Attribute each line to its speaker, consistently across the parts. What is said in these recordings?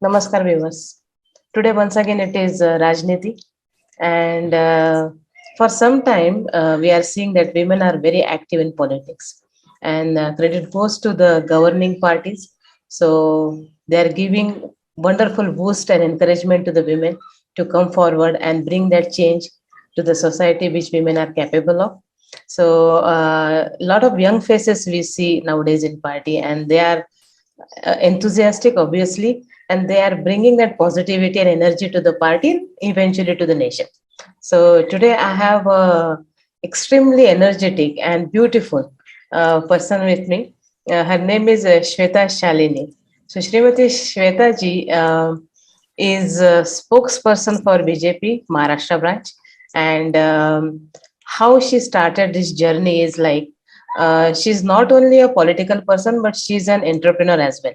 Speaker 1: Namaskar viewers. Today once again it is Rajniti, and for some time we are seeing that women are very active in politics, and credit goes to the governing parties. So they are giving wonderful boost and encouragement to the women to come forward and bring that change to the society which women are capable of. So a lot of young faces we see nowadays in party, and they are enthusiastic, obviously, and they are bringing that positivity and energy to the party and eventually to the nation. So today I have a extremely energetic and beautiful person with me. Her name is Shweta Shalini. So Srimati Shweta ji is a spokesperson for BJP Maharashtra branch, and how she started this journey is like she's not only a political person but she's an entrepreneur as well,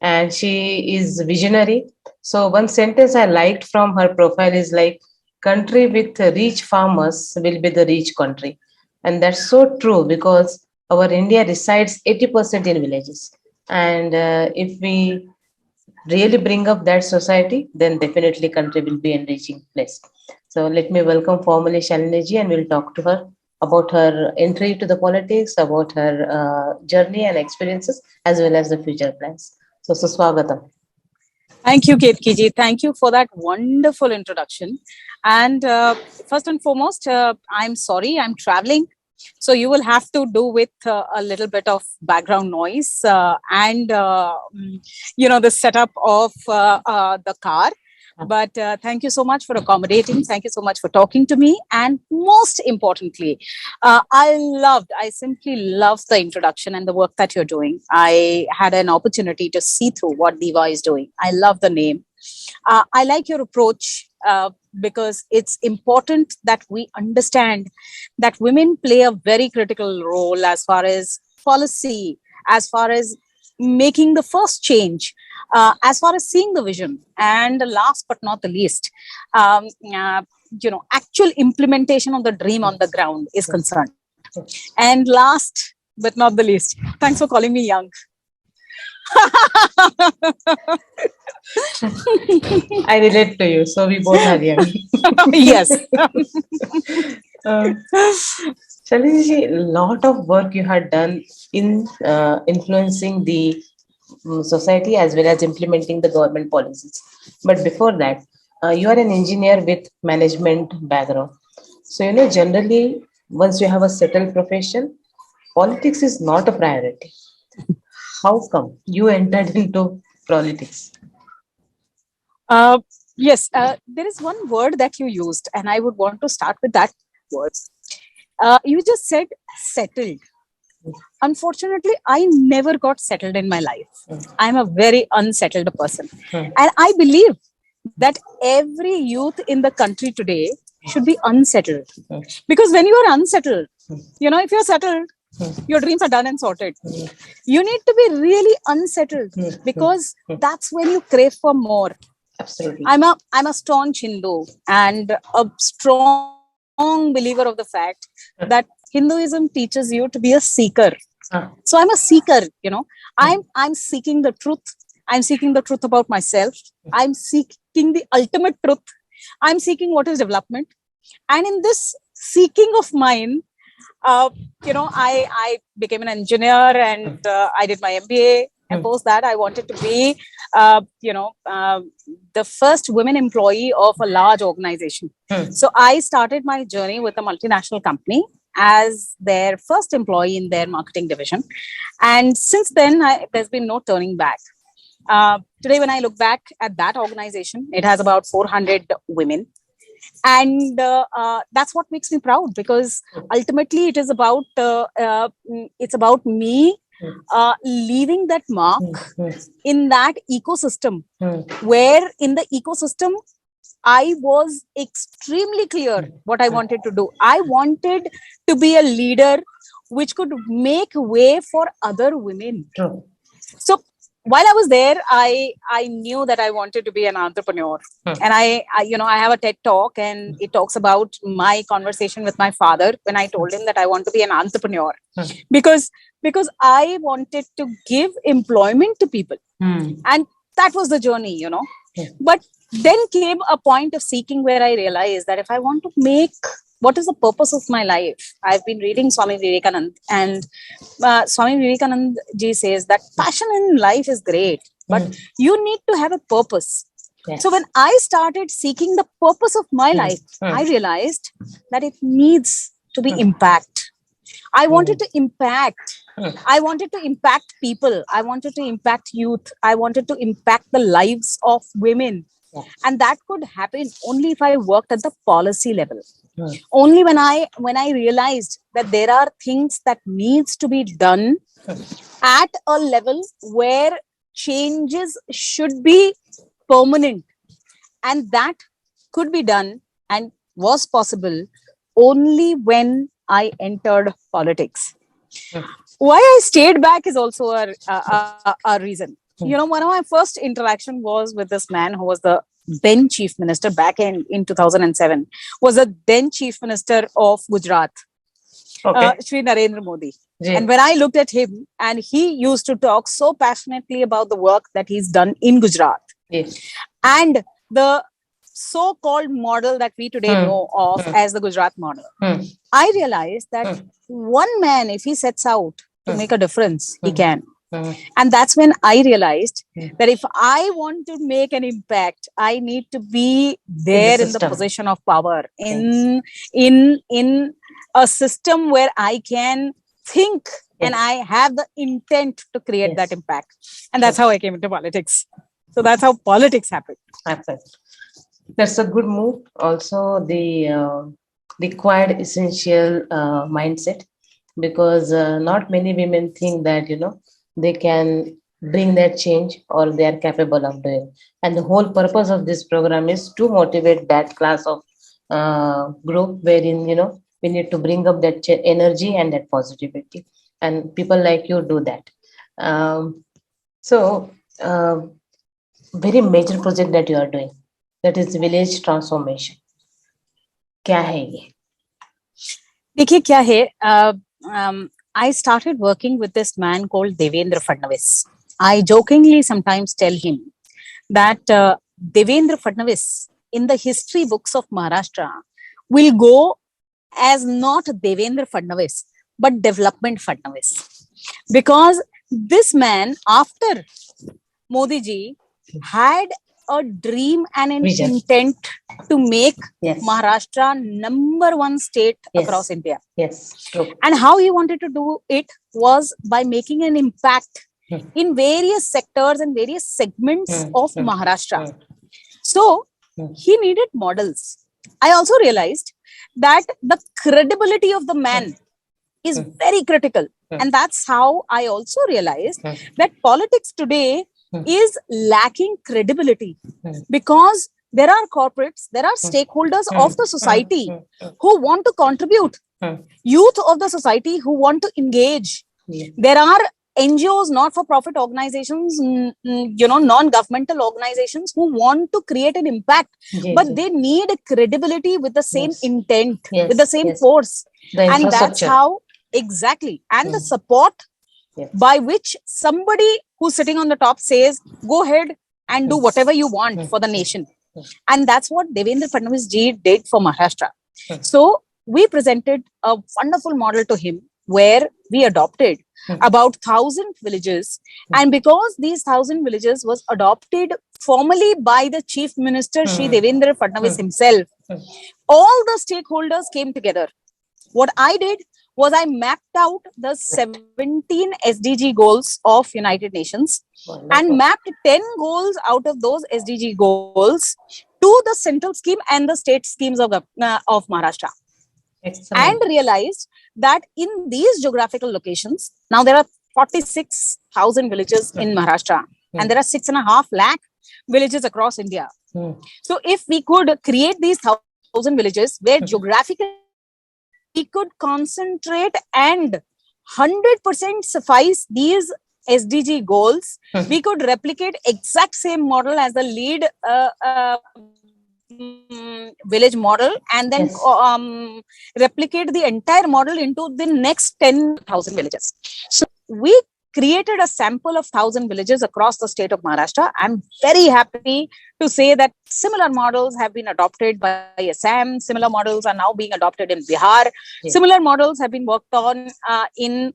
Speaker 1: and she is visionary. So one sentence I liked from her profile is like, country with rich farmers will be the rich country. And that's so true because our India resides 80% in villages, and if we really bring up that society, then definitely country will be enriching place. So let me welcome formally Shalini ji, and we'll talk to her about her entry to the politics, about her journey and experiences, as well as the future plans. So Swagatam.
Speaker 2: Thank you, Ketkiji. Thank you for that wonderful introduction. And first and foremost, I'm sorry, I'm traveling. So you will have to do with a little bit of background noise and the setup of the car. But thank you so much for accommodating. Thank you so much for talking to me. And most importantly, I simply loved the introduction and the work that you're doing. I had an opportunity to see through what Diva is doing. I love the name. I like your approach because it's important that we understand that women play a very critical role as far as policy, as far as making the first change, as far as seeing the vision, and last but not the least, actual implementation of the dream on the ground is concerned. And last but not the least, thanks for calling me young.
Speaker 1: I relate to you, so we both are young.
Speaker 2: Yes.
Speaker 1: Shalini, a lot of work you had done in influencing the society as well as implementing the government policies. But before that, you are an engineer with management background. So, generally, once you have a settled profession, politics is not a priority. How come you entered into politics?
Speaker 2: Yes, there is one word that you used, and I would want to start with that word. You just said settled. Unfortunately, I never got settled in my life. I'm a very unsettled person. And I believe that every youth in the country today should be unsettled. Because when you are unsettled, if you're settled, your dreams are done and sorted. You need to be really unsettled because that's when you crave for more.
Speaker 1: Absolutely.
Speaker 2: I'm a staunch Hindu and a strong believer of the fact that Hinduism teaches you to be a seeker. So I'm a seeker, I'm seeking the truth. I'm seeking the truth about myself. I'm seeking the ultimate truth. I'm seeking what is development. And in this seeking of mine, I became an engineer and I did my MBA. And post that, I wanted to be, the first women employee of a large organization. So I started my journey with a multinational company as their first employee in their marketing division. And since then, there's been no turning back. Today, when I look back at that organization, it has about 400 women. And that's what makes me proud because ultimately it is about, it's about me leaving that mark in that ecosystem where in the ecosystem I was extremely clear what I wanted to do. I wanted to be a leader which could make way for other women. So while I was there, I knew that I wanted to be an entrepreneur. And I have a TED talk and it talks about my conversation with my father when I told him that I want to be an entrepreneur because I wanted to give employment to people. And that was the journey, But then came a point of seeking where I realized that if I want to make, what is the purpose of my life? I've been reading Swami Vivekanand, and Swami Vivekanand ji says that passion in life is great, but you need to have a purpose.
Speaker 1: Yes.
Speaker 2: So when I started seeking the purpose of my life, I realized that it needs to be impact. I wanted to impact. I wanted to impact people. I wanted to impact youth. I wanted to impact the lives of women.
Speaker 1: Yes.
Speaker 2: And that could happen only if I worked at the policy level. Only when I realized that there are things that needs to be done at a level where changes should be permanent, and that could be done and was possible only when I entered politics. Why I stayed back is also a reason. One of my first interaction was with this man who was the then chief minister back in 2007, was the then chief minister of Gujarat, Shri Narendra Modi.
Speaker 1: Yeah.
Speaker 2: And when I looked at him, and he used to talk so passionately about the work that he's done in Gujarat,
Speaker 1: Yes.
Speaker 2: and the so-called model that we today know of as the Gujarat model, I realized that one man, if he sets out to make a difference, he can. And that's when I realized that if I want to make an impact, I need to be there in the position of power, in a system where I can think and I have the intent to create that impact. And that's how I came into politics. So that's how politics happened.
Speaker 1: That's a good move. Also, the required essential mindset, because not many women think that they can bring that change or they are capable of doing. And the whole purpose of this program is to motivate that class of group wherein we need to bring up that energy and that positivity. And people like you do that. So, very major project that you are doing, that is village transformation. क्या है ये?
Speaker 2: देखिए क्या है, I started working with this man called Devendra Fadnavis. I jokingly sometimes tell him that Devendra Fadnavis in the history books of Maharashtra will go as not Devendra Fadnavis, but Development Fadnavis. Because this man, after Modi ji, had a dream and an intent to make Maharashtra #1 state across India.
Speaker 1: Yes, true.
Speaker 2: And how he wanted to do it was by making an impact in various sectors and various segments of Maharashtra. So he needed models. I also realized that the credibility of the man is very critical. And that's how I also realized that politics today is lacking credibility, because there are corporates, there are stakeholders of the society who want to contribute, youth of the society who want to engage. There are NGOs, not-for-profit organizations, non-governmental organizations who want to create an impact, but they need credibility with the same intent, with the same force. And that's how, exactly, and the support by which somebody who's sitting on the top says, go ahead and do whatever you want for the nation. And that's what Devendra Fadnavis ji did for Maharashtra. So we presented a wonderful model to him where we adopted about 1,000 villages. And because these 1,000 villages was adopted formally by the Chief Minister, Shri Devendra Fadnavis himself, all the stakeholders came together. What I did was I mapped out the 17 SDG goals of United Nations and mapped 10 goals out of those SDG goals to the central scheme and the state schemes of Maharashtra. Excellent. And realized that in these geographical locations, now there are 46,000 villages in Maharashtra and there are 6.5 lakh villages across India. So if we could create these 1,000 villages where geographically we could concentrate and 100% suffice these SDG goals, we could replicate exact same model as the lead village model, and then replicate the entire model into the next 10,000 villages. So we created a sample of 1,000 villages across the state of Maharashtra. I'm very happy to say that similar models have been adopted by Assam. Similar models are now being adopted in Bihar.
Speaker 1: Yes.
Speaker 2: Similar models have been worked on in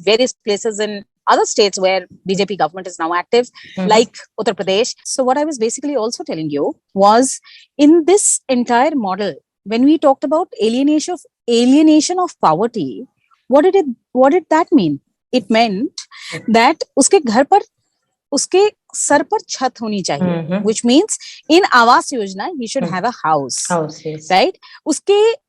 Speaker 2: various places in other states where BJP government is now active, like Uttar Pradesh. So what I was basically also telling you was, in this entire model, when we talked about alienation of poverty, what did that mean? It meant that uske ghar par, uske sar par chhat honi chahiye, which means in Awas Yojana he should have a house,
Speaker 1: yes.
Speaker 2: right?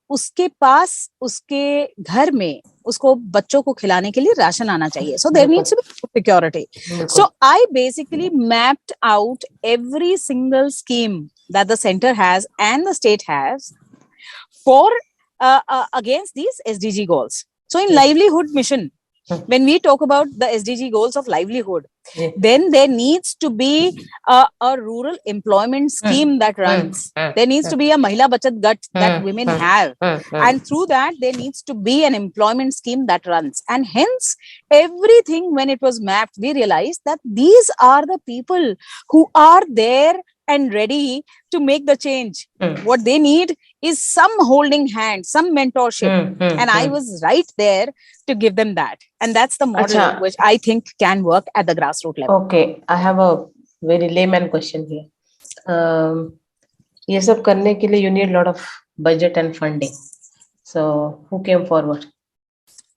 Speaker 2: उसके पास उसके घर में उसको बच्चों को खिलाने के लिए राशन आना चाहिए. So there needs to be security. So I basically mapped out every single scheme that the center has and the state has for against these SDG goals. So in livelihood mission, when we talk about the SDG goals of livelihood, then there needs to be a rural employment scheme that runs. There needs to be a Mahila Bachat Gat that women have. And through that, there needs to be an employment scheme that runs. And hence, everything, when it was mapped, we realized that these are the people who are there and ready to make the change. What they need is some holding hand, some mentorship. And I was right there to give them that. And that's the model which I think can work at the grassroots level.
Speaker 1: Okay, I have a very layman question here. ये सब करने के लिए you need a lot of budget and funding. So who came forward?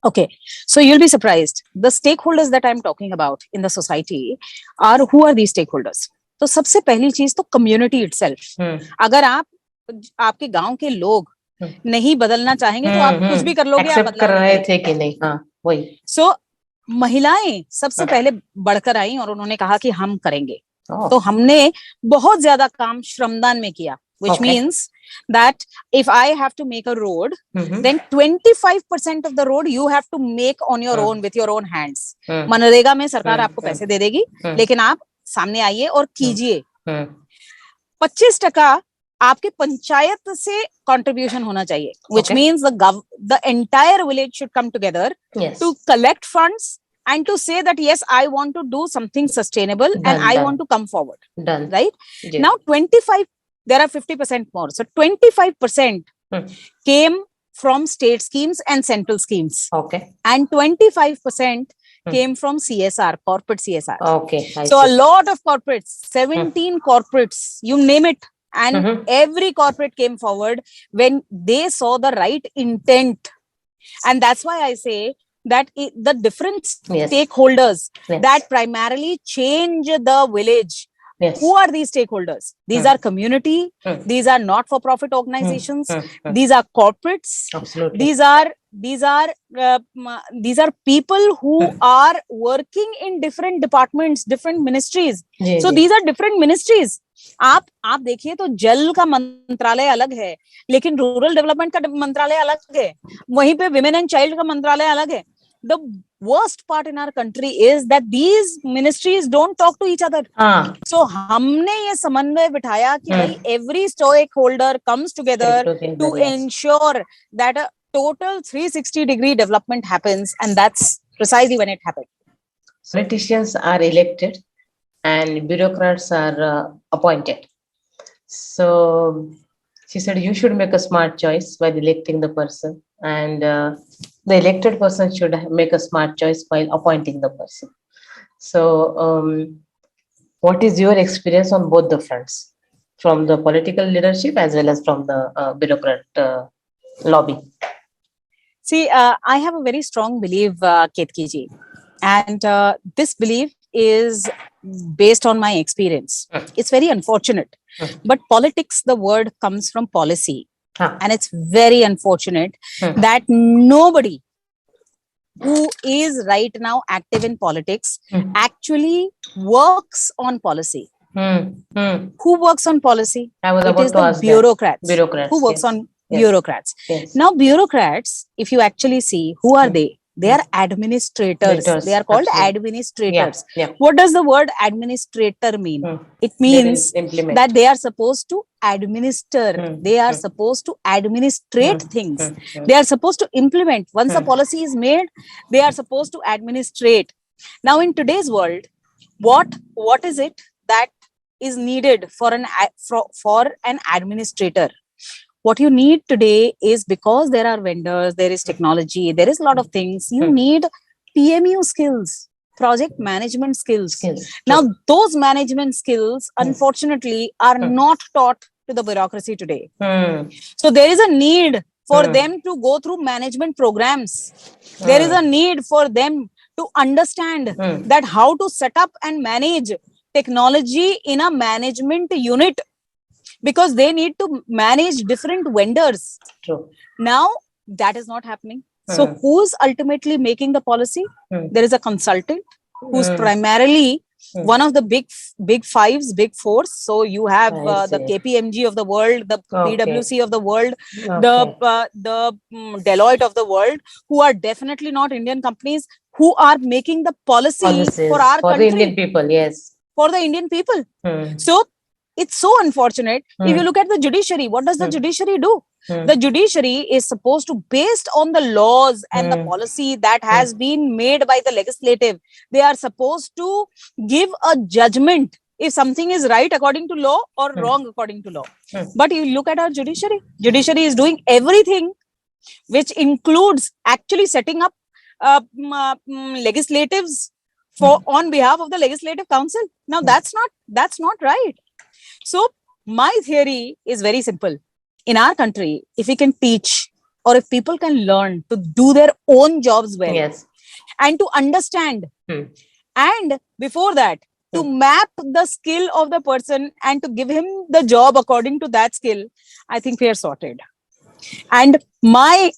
Speaker 2: Okay, so you'll be surprised. The stakeholders that I'm talking about in the society are, who are these stakeholders? तो सबसे पहली चीज तो community itself. अगर आपके गांव के लोग नहीं बदलना चाहेंगे तो आप कुछ भी कर लोगे, आप बदला
Speaker 1: कर रहे थे कि नहीं. हाँ, वही.
Speaker 2: सो महिलाएं सबसे पहले बढ़कर आई और उन्होंने कहा कि हम करेंगे. तो हमने बहुत ज्यादा काम श्रमदान में किया, which means that if I have to make a road, then 25% of the road you have to make on your own with your own hands. MNREGA में सरकार आपको पैसे दे देगी, लेकिन आप सामने आइए और कीजिए. 25% आपके पंचायत से कंट्रीब्यूशन होना चाहिए, which means the entire village should come together to collect funds and to say that yes, I want to do something sustainable and I want to come forward. Right? Now 25, there are 50% more. So 25% came from state schemes and central schemes. Okay. And 25% came from CSR, corporate CSR. Okay. So a lot of corporates, 17 corporates, you name it. And every corporate came forward when they saw the right intent. And that's why I say that the different stakeholders that primarily change the village. Who are these stakeholders? These are community. These are not-for-profit organizations. These are corporates. Absolutely. These are people who are working in different departments, different ministries. So these are different ministries. आप देखिए तो जल का मंत्रालय अलग है, लेकिन rural development का मंत्रालय अलग है, वहीं पे विमेन एंड चाइल्ड का मंत्रालय अलग है. The worst part in our country is that these ministries don't talk to each other. So हमने ये समन्वय बिठाया कि भाई every stakeholder comes together to ensure that a total 360-degree development happens, and that's precisely when it happened.
Speaker 1: Politicians are elected and bureaucrats are appointed. So she said you should make a smart choice while electing the person, and the elected person should make a smart choice while appointing the person. So what is your experience on both the fronts, from the political leadership as well as from the bureaucrat lobby?
Speaker 2: See, I have a very strong belief, Ketki ji, and this belief is based on my experience. It's very unfortunate, but politics, the word comes from policy. And it's very unfortunate that nobody who is right now active in politics actually works on policy. Who works on policy? It is the bureaucrats. Who works on bureaucrats. Now, bureaucrats, if you actually see, who are they? They are administrators. They are called administrators. What does the word administrator mean? It means that they are supposed to administer. They are supposed to administrate things. They are supposed to implement. Once a policy is made, they are supposed to administrate. Now in today's world, what is it that is needed for for an administrator? What you need today is, because there are vendors, there is technology, there is a lot of things, you need PMU skills, project management skills. Now, those management skills, unfortunately, are not taught to the bureaucracy today. So there is a need for them to go through management programs. There is a need for them to understand that how to set up and manage technology in a management unit, because they need to manage different vendors.
Speaker 1: True.
Speaker 2: Now that is not happening. So who's ultimately making the policy? There is a consultant who's primarily one of the big fives, big fours. So you have the KPMG of the world, the PwC of the world, the Deloitte of the world, who are definitely not Indian companies, who are making the policy for our country,
Speaker 1: the Indian people. Yes,
Speaker 2: for the Indian people. So it's so unfortunate. If you look at the judiciary, what does the judiciary do? The judiciary is supposed to, based on the laws and the policy that has been made by the legislative, they are supposed to give a judgment if something is right according to law or wrong according to law. But you look at our judiciary is doing everything, which includes actually setting up legislatives for on behalf of the Legislative Council. Now that's not right. So my theory is very simple. In our country, if we can teach, or if people can learn to do their own jobs well, and to understand, and before that, to map the skill of the person and to give him the job according to that skill, I think we are sorted. And my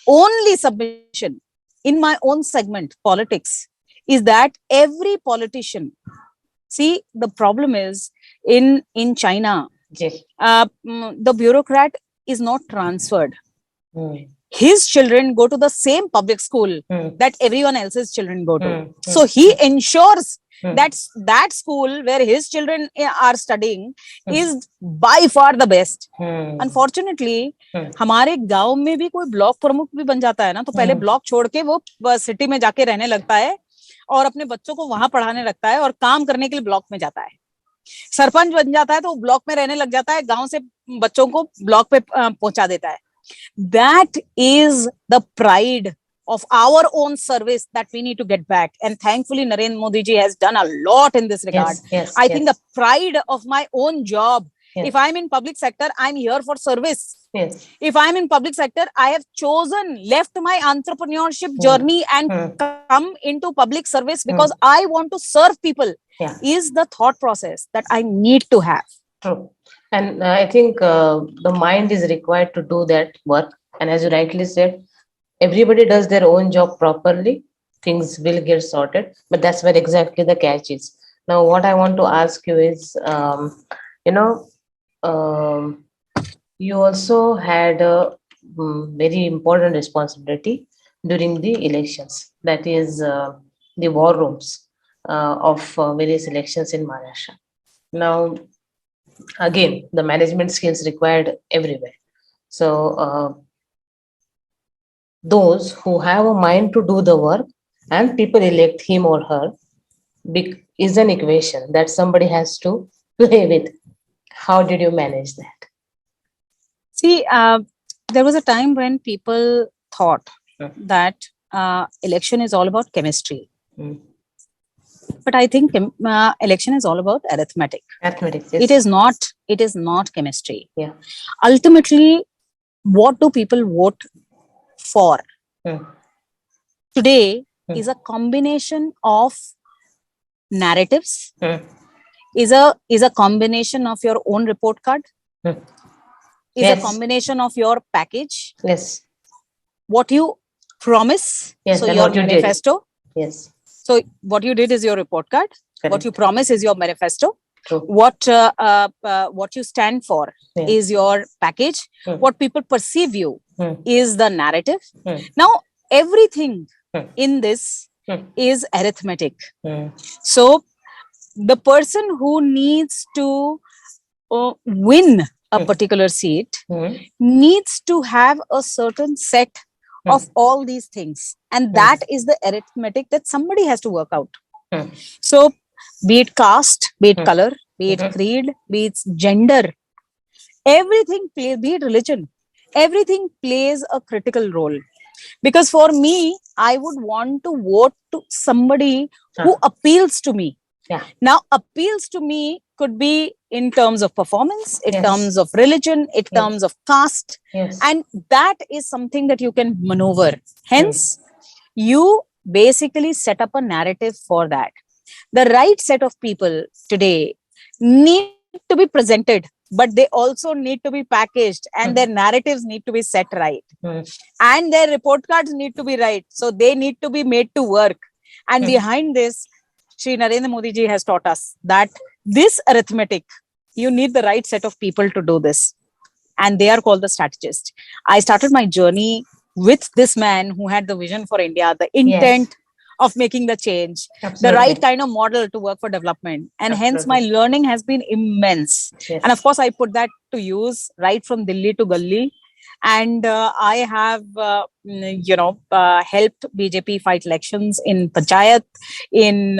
Speaker 2: only submission in my own segment, politics, is that every politician, see, the problem is in China, the bureaucrat is not transferred. His children go to the same public school that everyone else's children go to. So he ensures that that school where his children are studying is by far the best. Unfortunately, हमारे गांव में भी कोई block प्रमुख भी बन जाता है ना, तो पहले ब्लॉक छोड़ के वो सिटी में जाके रहने लगता है और अपने बच्चों को वहां पढ़ाने लगता है और काम करने के लिए ब्लॉक में जाता है. सरपंच बन जाता है तो ब्लॉक में रहने लग जाता है, गांव से बच्चों को ब्लॉक पे पहुंचा देता है. That is the pride of our own service that we need to get back. And thankfully, Narendra Modi ji has done a lot in this regard. I think the pride of my own job, if I'm in public sector, I'm here for service. If I'm in public sector, I have left my entrepreneurship journey and come into public service because I want to serve people, is the thought process that I need to have.
Speaker 1: True. And I think the mind is required to do that work. And as you rightly said, everybody does their own job properly, things will get sorted. But that's where exactly the catch is. Now, what I want to ask you is, you also had a very important responsibility during the elections. That is the war rooms of various elections in Maharashtra. Now, again, the management skills required everywhere. So those who have a mind to do the work and people elect him or her is an equation that somebody has to play with. How did you manage that?
Speaker 2: See, there was a time when people thought that election is all about chemistry. But I think election is all about arithmetic.
Speaker 1: Arithmetic,
Speaker 2: yes. It is not chemistry. Yeah. Ultimately, what do people vote for? Today is a combination of narratives, is a combination of your own report card, is a combination of your package, what you promise, so your manifesto.
Speaker 1: Yes.
Speaker 2: So what you did is your report card. Correct. What you promise is your manifesto. True. What you stand for is your package. What people perceive you is the narrative. Now, everything in this is arithmetic. So the person who needs to win a particular seat needs to have a certain set of all these things. And that is the arithmetic that somebody has to work out. So be it caste, be it color, be it creed, be it gender, everything plays, be it religion, everything plays a critical role. Because for me, I would want to vote to somebody who appeals to me. Now, appeals to me could be in terms of performance, in terms of religion, in terms of caste. And that is something that you can maneuver. Hence, you basically set up a narrative for that. The right set of people today need to be presented, but they also need to be packaged, and their narratives need to be set right. And their report cards need to be right. So they need to be made to work. And behind this, Shri Narendra Modi ji has taught us that this arithmetic, you need the right set of people to do this. And they are called the strategists. I started my journey with this man who had the vision for India, the intent of making the change, the right kind of model to work for development. And hence my learning has been immense. And of course, I put that to use right from Delhi to Gully. And I have, helped BJP fight elections in Panchayat, in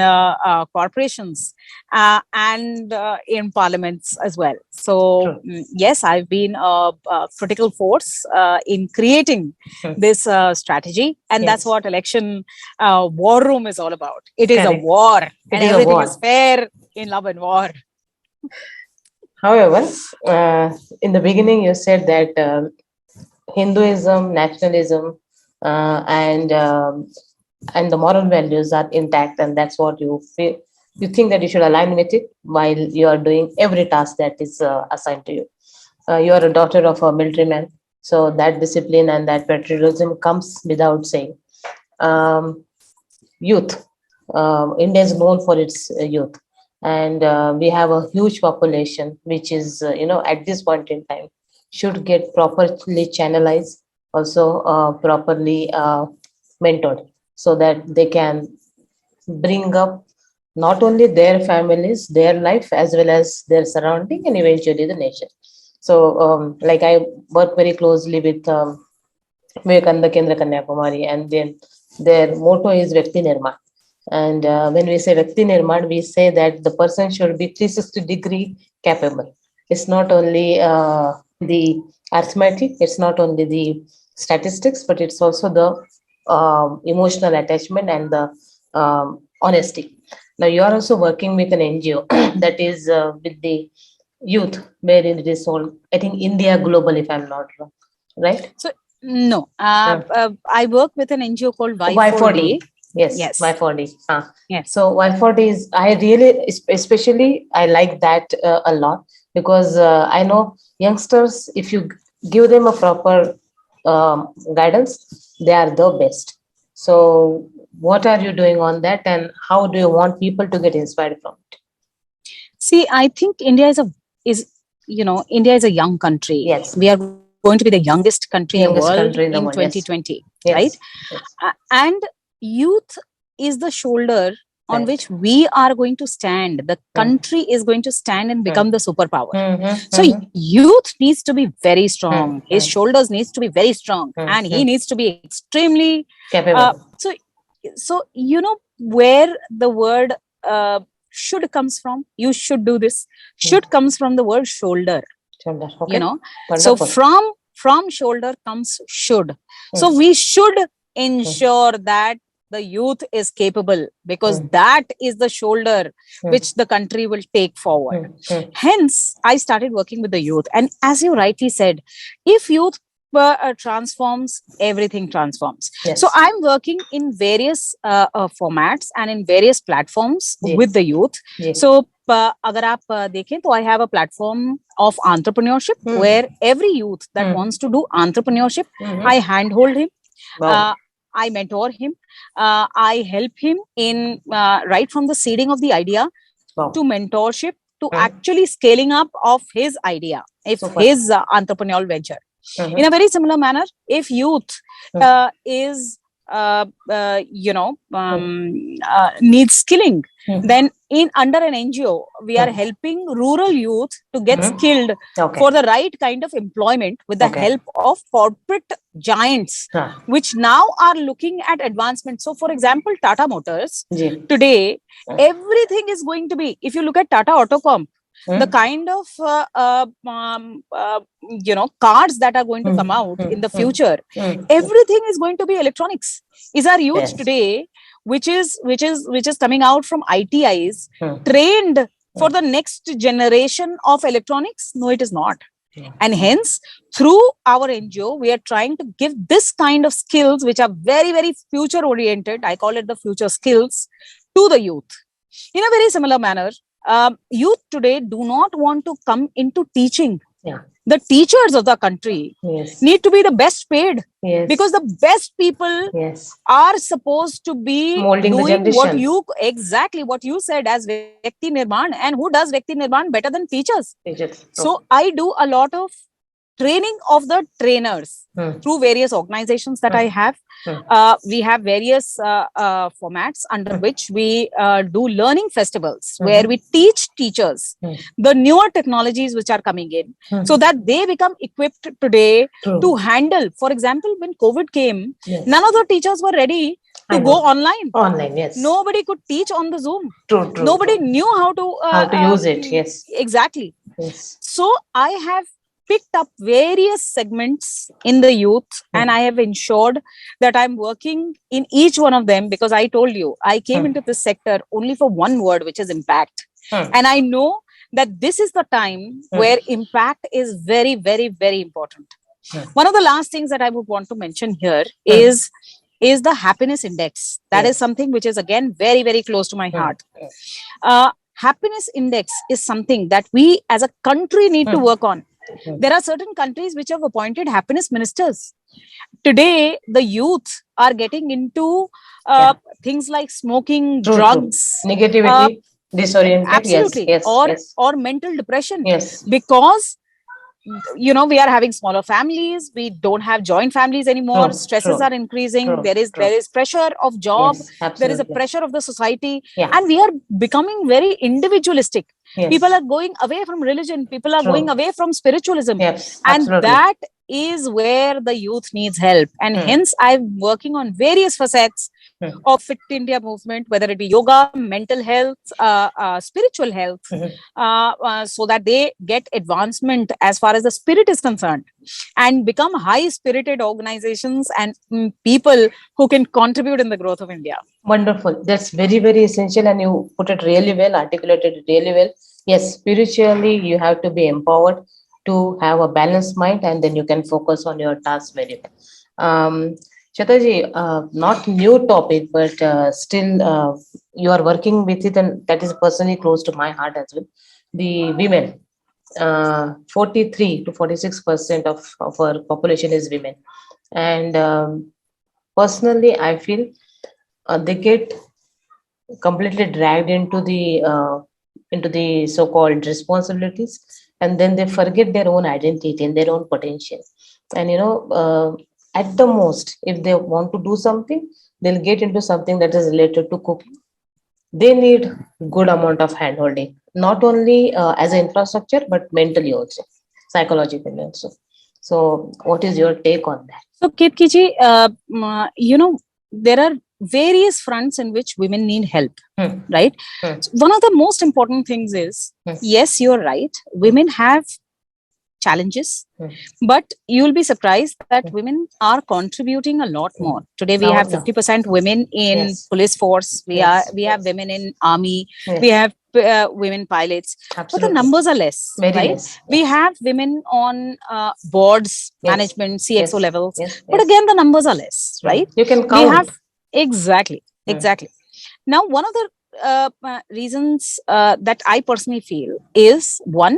Speaker 2: corporations, and in parliaments as well. So, yes, I've been a critical force in creating this strategy. And that's what election war room is all about. It is a war, and everything is fair in love and war.
Speaker 1: However, in the beginning, you said that Hinduism, nationalism, and the moral values are intact, and that's what you feel. You think that you should align with it while you are doing every task that is assigned to you. You are a daughter of a military man, so that discipline and that patriotism comes without saying. Youth, India is known for its youth, and we have a huge population, which is at this point in time, should get properly channelized, also properly mentored, so that they can bring up not only their families, their life, as well as their surrounding, and eventually the nation. So, like I work very closely with Vivekananda Kendra Kanyakumari, and then their motto is Vyakti Nirman. And when we say Vyakti Nirman, we say that the person should be 360-degree capable. It's not only the arithmetic, it's not only the statistics, but it's also the emotional attachment and the honesty. Now, you are also working with an NGO that is with the youth, wherein it is all, I think, India Global, if I'm not wrong, right?
Speaker 2: So, no, I work with an NGO called
Speaker 1: Y4D. Yes, Y4D. Yes. So Y4D is, I really, especially, I like that a lot, because I know youngsters, if you give them a proper guidance, they are the best. So what are you doing on that, and how do you want people to get inspired from it?
Speaker 2: See, I think India is a young country.
Speaker 1: Yes.
Speaker 2: We are going to be the youngest country in the world in 2020, right?
Speaker 1: Yes.
Speaker 2: And youth is the shoulder on which we are going to stand. The country is going to stand and become the superpower. So youth needs to be very strong. His shoulders needs to be very strong, and he needs to be extremely
Speaker 1: capable.
Speaker 2: So where the word should comes from. You should do this. Should comes from the word shoulder.
Speaker 1: Okay.
Speaker 2: So from shoulder comes should. So we should ensure that the youth is capable, because that is the shoulder which the country will take forward. Hence, I started working with the youth. And as you rightly said, if youth transforms, everything transforms.
Speaker 1: Yes.
Speaker 2: So I'm working in various formats and in various platforms with the youth. So agar aap dekhen, to I have a platform of entrepreneurship where every youth that wants to do entrepreneurship, I handhold him.
Speaker 1: Wow.
Speaker 2: I mentor him. I help him in right from the seeding of the idea to mentorship to actually scaling up of his idea, his entrepreneurial venture. In a very similar manner, if youth is needs skilling, then under an NGO, we are helping rural youth to get skilled for the right kind of employment with the help of corporate giants, which now are looking at advancement. So, for example, Tata Motors today, everything is going to be, if you look at Tata Autocom, the kind of cars that are going to come out in the future, everything is going to be electronics. Is our youth today, which is coming out from ITIs, trained for the next generation of electronics? No, it is not. And hence, through our NGO, we are trying to give this kind of skills, which are very, very future oriented. I call it the future skills, to the youth. In a very similar manner, youth today do not want to come into teaching. The teachers of the country need to be the best paid, because the best people are supposed to be
Speaker 1: molding
Speaker 2: doing what you said as Vyakti Nirman. And who does Vyakti Nirman better than teachers? So I do a lot of training of the trainers through various organizations that I have. We have various formats under which we do learning festivals, where we teach teachers the newer technologies which are coming in, so that they become equipped today to handle. For example, when COVID came, none of the teachers were ready to go online. Nobody could teach on the Zoom. Nobody knew how to
Speaker 1: use it.
Speaker 2: Exactly. So I have picked up various segments in the youth, and I have ensured that I'm working in each one of them, because I told you, I came into this sector only for one word, which is impact. And I know that this is the time where impact is very, very, very important. One of the last things that I would want to mention here is the happiness index. That is something which is, again, very, very close to my heart. Happiness index is something that we as a country need to work on. There are certain countries which have appointed happiness ministers. Today, the youth are getting into things like smoking, drugs,
Speaker 1: negativity, disoriented,
Speaker 2: absolutely, or mental depression, because we are having smaller families. We don't have joint families anymore. Stresses are increasing. There is pressure of job. There is a pressure of the society, and we are becoming very individualistic. People are going away from religion. People are going away from spiritualism, and that is where the youth needs help. And hence, I'm working on various facets of Fit India movement, whether it be yoga, mental health, spiritual health, so that they get advancement as far as the spirit is concerned, and become high-spirited organizations and people who can contribute in the growth of India.
Speaker 1: Wonderful. That's very, very essential, and you put it really well, articulated it really well. Yes, spiritually, you have to be empowered to have a balanced mind, and then you can focus on your task very well. Shweta, not new topic, but still you are working with it, and that is personally close to my heart as well. The women, 43 to 46% of our population is women, and personally, I feel they get completely dragged into the so-called responsibilities, and then they forget their own identity and their own potential. And at the most, if they want to do something, they'll get into something that is related to cooking. They need good amount of handholding, not only as an infrastructure, but mentally also, psychologically also. So what is your take on that?
Speaker 2: So Ketkiji, there are various fronts in which women need help, right? So one of the most important things is, yes, you're right, women have challenges, but you will be surprised that women are contributing a lot more. Today we have 50% women in police force. We have women in army. We have women pilots. Absolutely. But the numbers are less, right? We have women on boards, management, CXO levels. But again, the numbers are less, right?
Speaker 1: You can count.
Speaker 2: We have exactly. Now, one of the reasons that I personally feel is, one,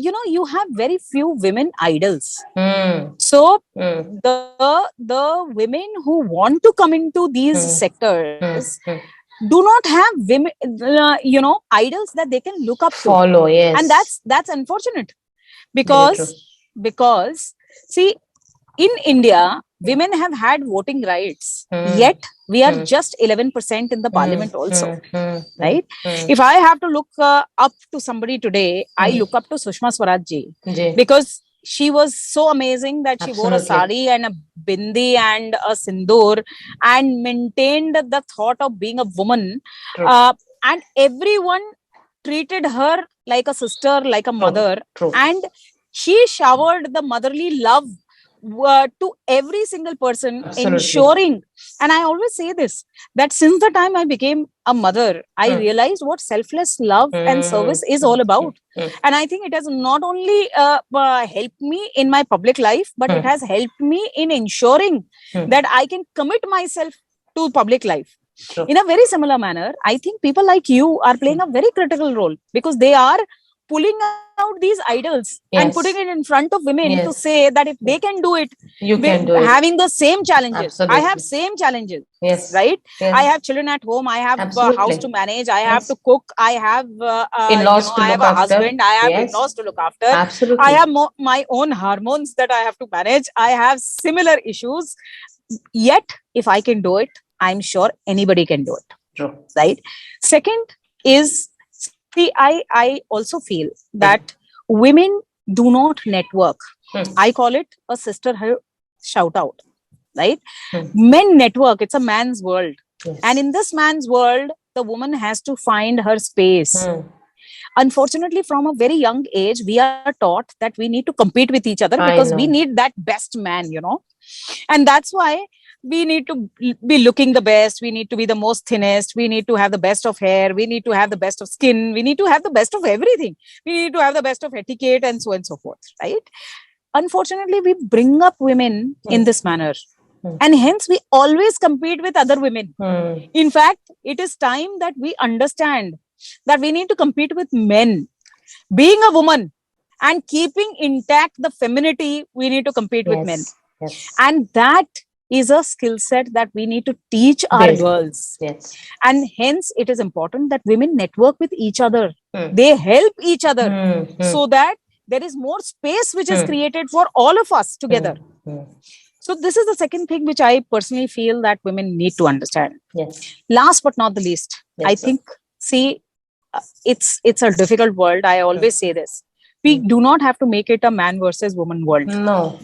Speaker 2: you have very few women idols. So the women who want to come into these sectors do not have women, idols that they can look up to.
Speaker 1: Follow, yes.
Speaker 2: And that's unfortunate, because see, in India, women have had voting rights, yet we are just 11% in the parliament also, right? If I have to look up to somebody today, I look up to Sushma Swaraj ji, because she was so amazing that she wore a sari and a bindi and a sindoor and maintained the thought of being a woman. And everyone treated her like a sister, like a mother. And she showered the motherly love to every single person, ensuring. And I always say this, that since the time I became a mother, I realized what selfless love and service is all about. And I think it has not only helped me in my public life, but it has helped me in ensuring that I can commit myself to public life. In a very similar manner, I think people like you are playing a very critical role, because they are pulling out these idols and putting it in front of women to say that if they can do it,
Speaker 1: you can do it.
Speaker 2: Having the same challenges.
Speaker 1: Absolutely.
Speaker 2: I have same challenges, right? I have children at home. I have a house to manage. I have to cook. I have
Speaker 1: in-laws to
Speaker 2: I have
Speaker 1: look
Speaker 2: a
Speaker 1: after.
Speaker 2: husband. I have in-laws to look after.
Speaker 1: Absolutely.
Speaker 2: I have my own hormones that I have to manage. I have similar issues. Yet, if I can do it, I'm sure anybody can do it.
Speaker 1: True.
Speaker 2: Right? Second is, see, I also feel that women do not network. I call it a sisterhood shout out, right? Men network. It's a man's world. And in this man's world, the woman has to find her space. Unfortunately, from a very young age, we are taught that we need to compete with each other because we need that best man, and that's why we need to be looking the best. We need to be the most thinnest. We need to have the best of hair. We need to have the best of skin. We need to have the best of everything. We need to have the best of etiquette and so on and so forth, right? Unfortunately, we bring up women in this manner. And hence, we always compete with other women. In fact, it is time that we understand that we need to compete with men. Being a woman and keeping intact the femininity, we need to compete with men. And that is a skill set that we need to teach our girls. And hence, it is important that women network with each other. They help each other so that there is more space which is created for all of us together. So this is the second thing which I personally feel that women need to understand. Last but not the least, I think, see, it's a difficult world. I always say this. We do not have to make it a man versus woman world.
Speaker 1: No.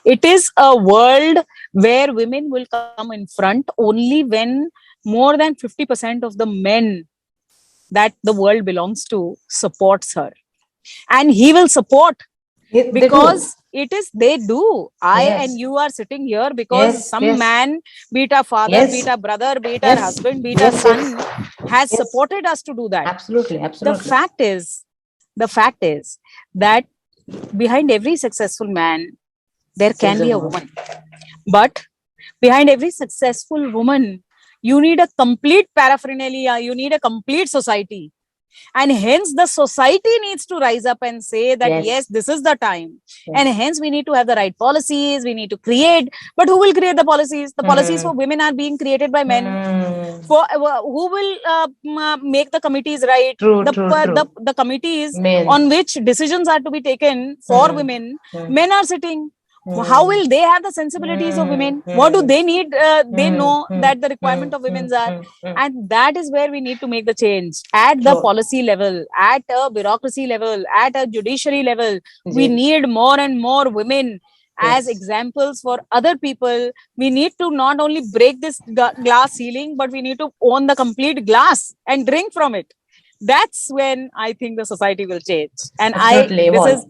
Speaker 2: It is a world where women will come in front only when more than 50% of the men that the world belongs to supports her. And he will support because it is, they do. I and you are sitting here because some man, be it our father, be it our brother, be it our husband, be it our son, has supported us to do that.
Speaker 1: Absolutely.
Speaker 2: The fact is that behind every successful man, there can be a woman. But behind every successful woman, you need a complete paraphernalia, you need a complete society. And hence the society needs to rise up and say that, yes, this is the time. And hence we need to have the right policies, we need to create. But who will create the policies? The policies for women are being created by men. For who will make the committees right? The committees on which decisions are to be taken for women, men are sitting. How will they have the sensibilities of women? What do they need? They know that the requirement of women's are. And that is where we need to make the change. At the policy level, at a bureaucracy level, at a judiciary level, we need more and more women as examples for other people. We need to not only break this glass ceiling, but we need to own the complete glass and drink from it. That's when I think the society will change. And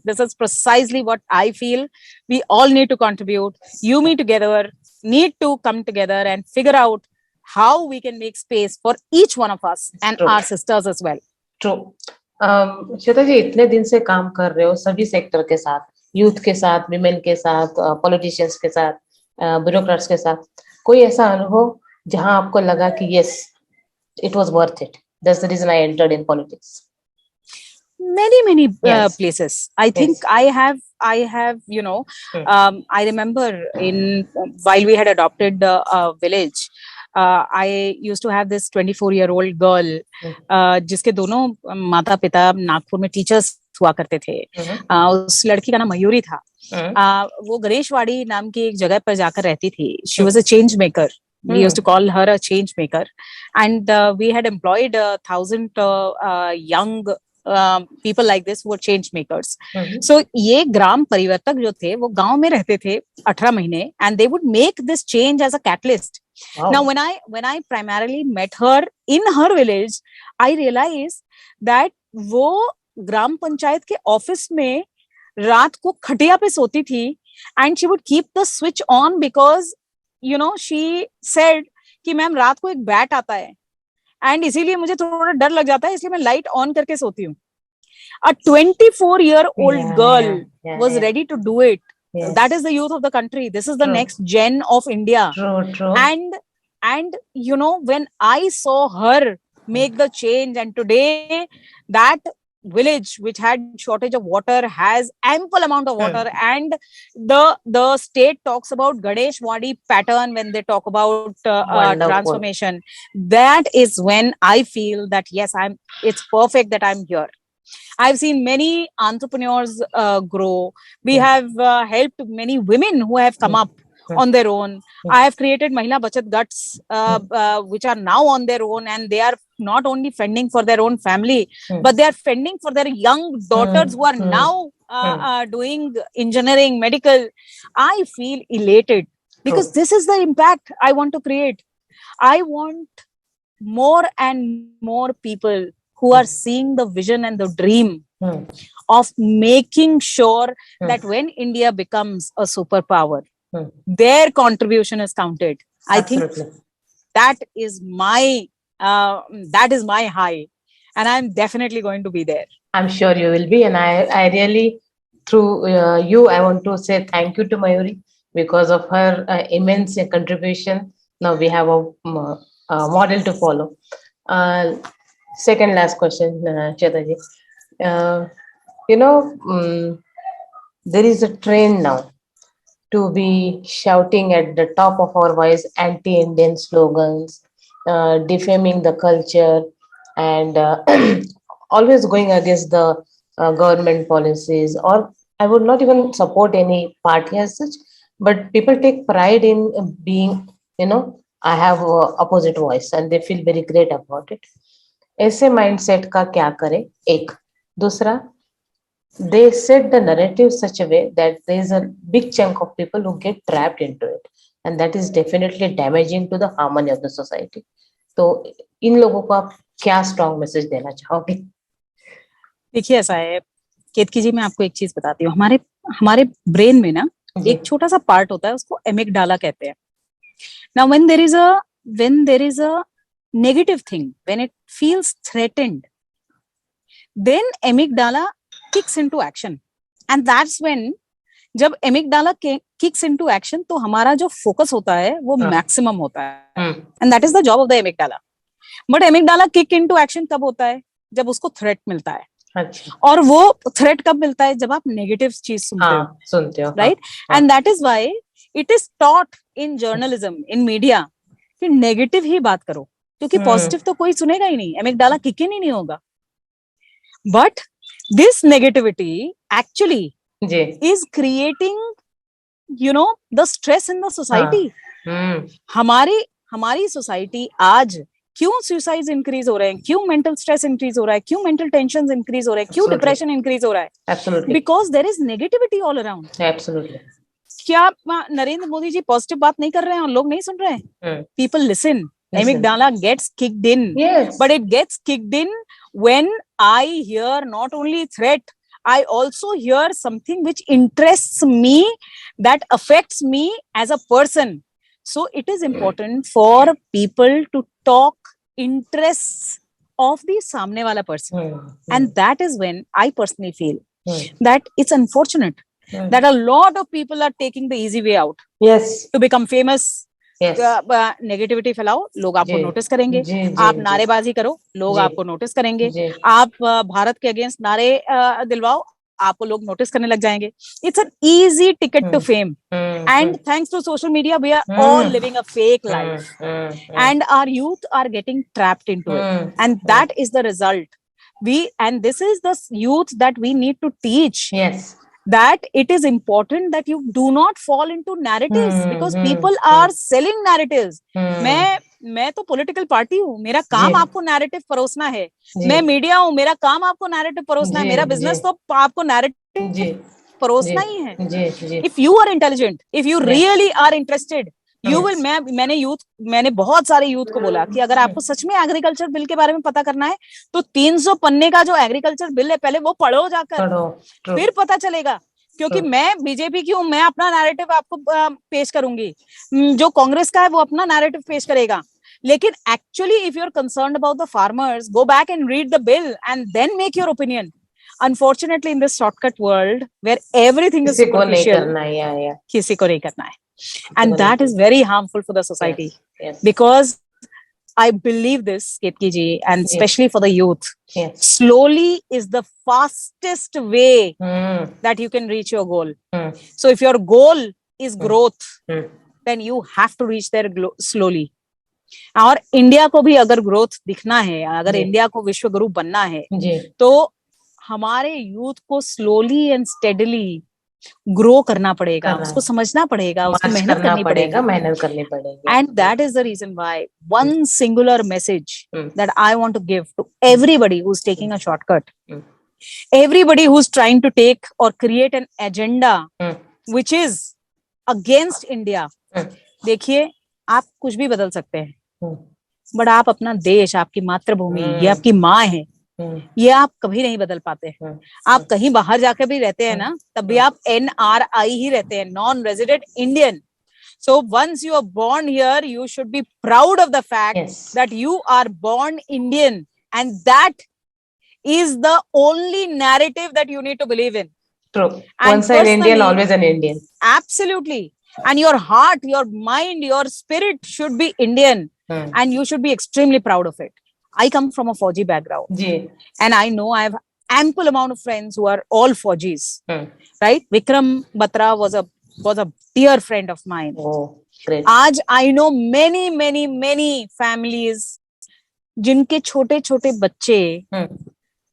Speaker 2: this is precisely what I feel. We all need to contribute. You, me together, need to come together and figure out how we can make space for each one of us and our sisters as well.
Speaker 1: True. Shweta जी, इतने दिन से काम कर रहे हो सभी sector के साथ, यूथ के साथ, विमेन के साथ, पॉलिटिशियंस के साथ, ब्यूरोक्रेट्स के साथ, कोई ऐसा अनुभव जहां आपको लगा कि yes, it was worth it? That's the reason I entered in politics.
Speaker 2: Many places. I think I have, I remember while we had adopted a village, I used to have this 24-year-old girl, जिसके दोनों माता पिता नागपुर में teachers हुआ करते थे, उस लड़की का नाम मयूरी था। वो गणेशवाड़ी नाम की एक जगह पर जाकर रहती थी. She was a change maker. We used to call her a change maker, and we had employed 1,000 young people like this who were change makers. So ये ग्राम परिवर्तक जो थे वो गांव में रहते थे 18 महीने, and they would make this change as a catalyst. Wow. Now when I primarily met her in her village, I realized that वो ग्राम पंचायत के ऑफिस में रात को खटिया पे सोती थी, and she would keep the switch on because she said कि मैम रात को एक बैट आता है एंड इसीलिए मुझे थोड़ा डर लग जाता है, इसलिए मैं लाइट ऑन करके सोती हूँ. A 24-year-old girl was ready to do it. Yes. That is the youth of the country. This is the next gen of India. True. And when I saw her make the change, and today that village which had shortage of water has ample amount of water, and the state talks about Ganeshwadi pattern when they talk about transformation. That is when I feel that yes, it's perfect that I'm here. I've seen many entrepreneurs grow. We have helped many women who have come up on their own. I have created Mahila Bachat Guts, which are now on their own, and they are not only fending for their own family, but they are fending for their young daughters who are now doing engineering, medical. I feel elated because this is the impact I want to create. I want more and more people who are seeing the vision and the dream of making sure that when India becomes a superpower, their contribution is counted. Absolutely. I think that is my high, and I'm definitely going to be there.
Speaker 1: I'm sure you will be, and I really, through you, I want to say thank you to Mayuri because of her immense contribution. Now we have a model to follow. Second last question, Shweta ji. There is a trend now to be shouting at the top of our voice anti-Indian slogans, defaming the culture, and always going against the government policies. Or I would not even support any party as such, but people take pride in being, I have opposite voice, and they feel very great about it. ऐसे mindset का क्या करें? एक दूसरा, they set the narrative such a way that there is a big chunk of people who get trapped into it, and that is definitely damaging to the harmony of the society. तो इन लोगों को आप क्या strong message देना चाहोगे?
Speaker 2: देखिए, ऐसा है केतकी जी, मैं आपको एक चीज बताती हूँ. हमारे ब्रेन में ना एक छोटा सा पार्ट होता है, उसको एमिगडाला कहते हैं. Now when there is a negative thing, when it feels threatened, then amygdala kicks into action, and that's when जब amygdala kicks into action तो हमारा जो फोकस होता है वो मैक्सिमम होता है, and that is the job of the amygdala. But amygdala kick into action कब होता है? जब उसको थ्रेट मिलता है. अच्छा. और वो थ्रेट कब मिलता है? जब आप नेगेटिव चीज सुनते हो, right? And that is why it is taught in journalism, in media, कि नेगेटिव ही बात करो, क्योंकि पॉजिटिव तो कोई सुनेगा ही नहीं, एमिगडाला किक इन ही नहीं होगा. But this negativity actually is creating the stress in the society. हमारी सोसाइटी आज क्यों सुसाइड इंक्रीज हो रहे हैं, क्यों मेंटल स्ट्रेस इंक्रीज हो रहा है, क्यों मेंटल टेंशन इंक्रीज हो रहा है, क्यों डिप्रेशन इंक्रीज हो रहा है? Because there is negativity all around. Absolutely. क्या नरेंद्र मोदी जी पॉजिटिव बात नहीं कर रहे हैं और लोग नहीं सुन रहे हैं? People listen. Amygdala gets kicked in, but it gets kicked in when I hear not only threat, I also hear something which interests me, that affects me as a person. So it is important for people to talk interests of the samne wala person, and that is when I personally feel that it's unfortunate that a lot of people are taking the easy way out. Yes. To become famous. Negativity फैलाओ, लोग आपको notice करेंगे. आप नारेबाजी करो, लोग आपको notice करेंगे. आप भारत के अगेंस्ट नारे दिलवाओ, आपको लोग नोटिस करने लग जाएंगे. It's an easy ticket to fame, and thanks to social media we are all living a fake life, and our youth are getting trapped into it, and that is the result. And this is the youth that we need to teach.
Speaker 1: Yes.
Speaker 2: That it is important that you do not fall into narratives, because people are selling narratives. मैं तो political party हूँ, मेरा काम आपको narrative परोसना है. मैं media हूँ, मेरा काम आपको नैरेटिव परोसना है. मेरा बिजनेस तो आपको नैरेटिव परोसना ही है. If you are intelligent, if you really are interested, you will. मैंने बहुत सारे यूथ को बोला कि अगर आपको सच में एग्रीकल्चर बिल के बारे में पता करना है तो 300 पन्ने का जो एग्रीकल्चर बिल है पहले वो पढ़ो जाकर, फिर पता चलेगा. क्योंकि मैं बीजेपी की हूँ, मैं अपना नैरेटिव आपको पेश करूंगी, जो कांग्रेस का है वो अपना नैरेटिव पेश करेगा. लेकिन actually if you are concerned about the farmers, go back and read the bill and then make your opinion. Unfortunately, in this shortcut world where everything is superficial, किसी को नहीं करना है. And that is very harmful for the society. Yes. Because I believe this, Ketki ji, and especially for the youth, slowly is the fastest way that you can reach your goal. So if your goal is growth, then you have to reach there slowly. और India को भी अगर growth दिखना है, अगर India को विश्व गुरु बनना है, तो हमारे यूथ को स्लोली एंड स्टेडली ग्रो करना पड़ेगा, उसको समझना पड़ेगा, उसको मेहनत करनी पड़ेगी. And that is the reason why one singular message that I want to give to everybody who is taking a shortcut, everybody who is trying to take और create an agenda which is against India. देखिए, आप कुछ भी बदल सकते हैं, but आप अपना देश, आपकी मातृभूमि, ये आपकी माँ है, ये आप कभी नहीं बदल पाते. आप कहीं बाहर जाकर भी रहते हैं ना, तब भी आप NRI ही रहते हैं, non resident Indian. So once you are born here, you should be proud of the fact that you are born Indian, and that is the only narrative that you need to believe in.
Speaker 1: True. Once an Indian, always an Indian.
Speaker 2: Absolutely. And your heart, your mind, your spirit should be Indian, and you should be extremely proud of it. I come from a Fauji background, and I know I have ample amount of friends who are all Faujis. Right? Vikram Batra was a dear friend of mine.
Speaker 1: Oh, great.
Speaker 2: आज I know many families जिनके छोटे बच्चे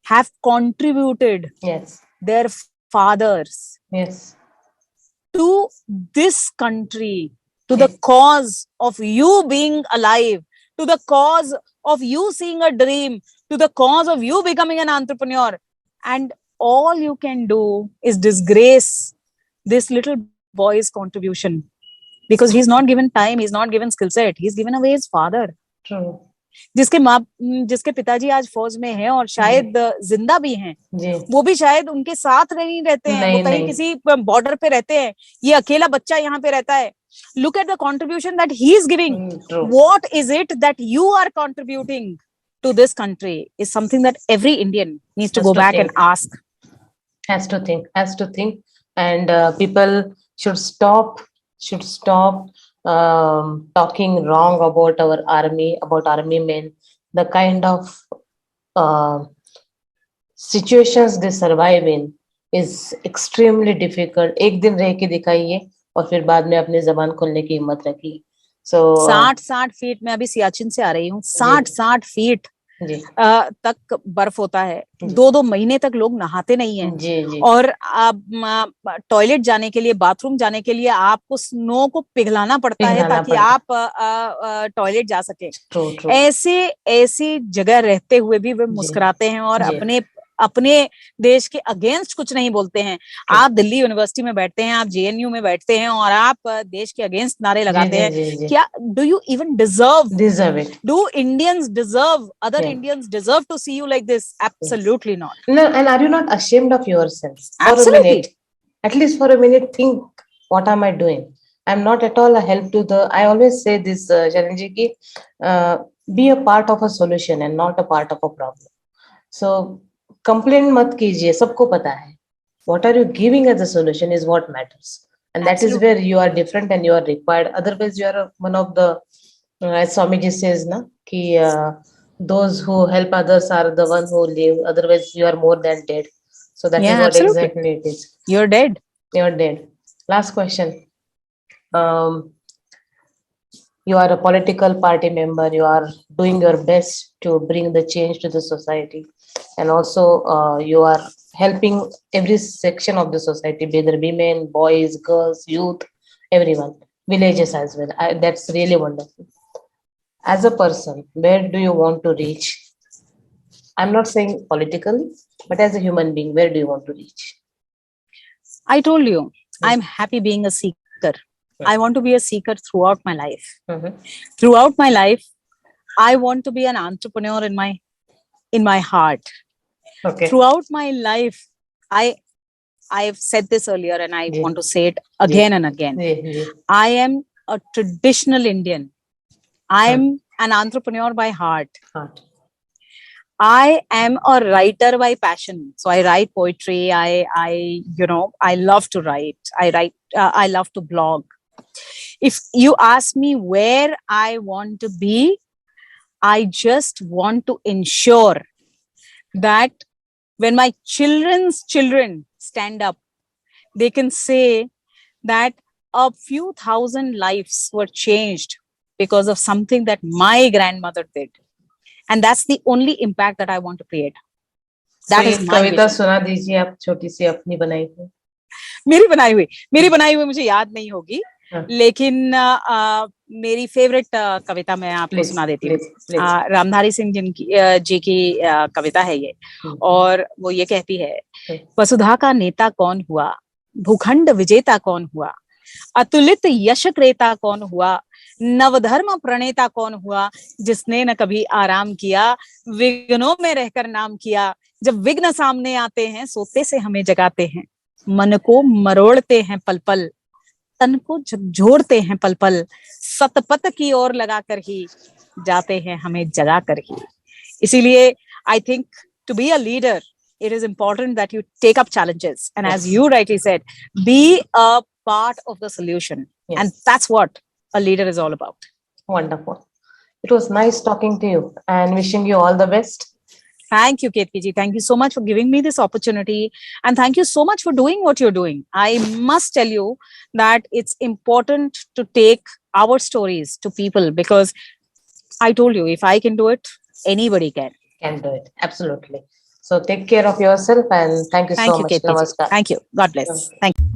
Speaker 2: have contributed their fathers to this country, to the cause of you being alive, to the cause of you seeing a dream, to the cause of you becoming an entrepreneur. And all you can do is disgrace this little boy's contribution, because he's not given time, he's not given skill set, he's given away his father.
Speaker 1: True.
Speaker 2: जिसके पिताजी आज फौज में हैं और शायद जिंदा भी हैं, वो भी शायद उनके साथ नहीं रहते हैं, वो कहीं किसी बॉर्डर पे रहते हैं, ये अकेला बच्चा यहाँ पे रहता है. Look at the contribution that he is giving. What is it that you are contributing to this country is something that every Indian needs to go back and ask.
Speaker 1: Has to think, and people should stop talking wrong about our army, about army men, the kind of situations they survive in is extremely difficult. एक दिन रह के दिखाइए और फिर बाद में अपनी जबान खोलने की हिम्मत रखिए.
Speaker 2: 60 फीट में अभी सियाचिन से आ रही हूँ, 60 फीट तक बर्फ होता है, 2 महीने तक लोग नहाते नहीं हैं. और टॉयलेट जाने के लिए, बाथरूम जाने के लिए आपको स्नो को पिघलाना पड़ता है ताकि आप टॉयलेट जा सके. ऐसी जगह रहते हुए भी वे मुस्कुराते हैं और अपने देश के अगेंस्ट कुछ नहीं बोलते हैं. आप दिल्ली यूनिवर्सिटी में बैठते हैं, आप JNU में बैठते हैं और आप देश के अगेंस्ट नारे लगाते हैं. क्या do you even deserve
Speaker 1: it?
Speaker 2: Do Indians deserve, other Indians deserve to see you like this? Absolutely not.
Speaker 1: No, and are you not ashamed of yourself?
Speaker 2: Absolutely.
Speaker 1: For a minute, at least for a minute, think, what am I doing? I'm not at all a help to the. I always say this, Shalini ji, be a part of a solution and not a part of a problem. So complain मत कीजिए, सबको पता है. What are you giving as a solution is what matters, and that is where you are different and you are required. Otherwise, you are one of the, as Swamiji says, na, कि those who help others are the ones who live. Otherwise, you are more than dead. So that is what exactly it is.
Speaker 2: You're dead.
Speaker 1: You're dead. Last question. You are a political party member. You are doing your best to bring the change to the society. and also you are helping every section of the society, be it women, boys, girls, youth, everyone, villages as well. That's really wonderful. As a person, where do you want to reach? I'm not saying politically, but as a human being, where do you want to reach?
Speaker 2: I told you,
Speaker 1: Yes.
Speaker 2: I'm happy being a seeker. I want to be a seeker throughout my life.
Speaker 1: Mhm.
Speaker 2: Throughout my life, I want to be an entrepreneur in my heart.
Speaker 1: Okay.
Speaker 2: Throughout my life, I've said this earlier and I
Speaker 1: Yeah.
Speaker 2: want to say it
Speaker 1: Yeah.
Speaker 2: again and again.
Speaker 1: Yeah.
Speaker 2: I am a traditional Indian.
Speaker 1: Hmm.
Speaker 2: I'm an entrepreneur by heart.
Speaker 1: Heart.
Speaker 2: I am a writer by passion. So I write poetry. I love to write. I love to blog. If you ask me where I want to be, I just want to ensure that when my children's children stand up, they can say that a few thousand lives were changed because of something that my grandmother did. And that's the only impact that I want to create. That is
Speaker 1: कोई
Speaker 2: my
Speaker 1: Kavita
Speaker 2: vision.
Speaker 1: सुना दीजिए आप, छोटी सी अपनी बनाई हुई.
Speaker 2: मेरी बनाई हुई मुझे याद नहीं होगी,
Speaker 1: हाँ.
Speaker 2: लेकिन मेरी फेवरेट कविता मैं आपको
Speaker 1: प्लीज
Speaker 2: सुना देती हूँ.
Speaker 1: Please please.
Speaker 2: रामधारी सिंह जी की कविता है ये, और वो ये कहती है, वसुधा का नेता कौन हुआ, भूखंड विजेता कौन हुआ, अतुलित यश क्रेता कौन हुआ, नवधर्म प्रणेता कौन हुआ, जिसने न कभी आराम किया, विघ्नों में रहकर नाम किया. जब विघ्न सामने आते हैं, सोते से हमें जगाते हैं, मन को मरोड़ते हैं पल पल, तन को झकझोरते हैं पल पल, सतपथ की ओर लगाकर ही जाते हैं हमें जगा कर ही. इसीलिए I think to be a leader, it is important that you take up challenges, and
Speaker 1: Yes.
Speaker 2: as you rightly said, be a part of the solution.
Speaker 1: Yes.
Speaker 2: And that's what a leader is all about.
Speaker 1: Wonderful. It was nice talking to you and wishing you all the best.
Speaker 2: Thank you, KPG. Thank you so much for giving me this opportunity. And thank you so much for doing what you're doing. I must tell you that it's important to take our stories to people, because I told you, if I can do it, anybody can.
Speaker 1: Can do it. Absolutely. So take care of yourself and thank you
Speaker 2: Thank
Speaker 1: so
Speaker 2: you,
Speaker 1: much.
Speaker 2: KPG.
Speaker 1: Namaskar.
Speaker 2: Thank you. God bless. Thank you.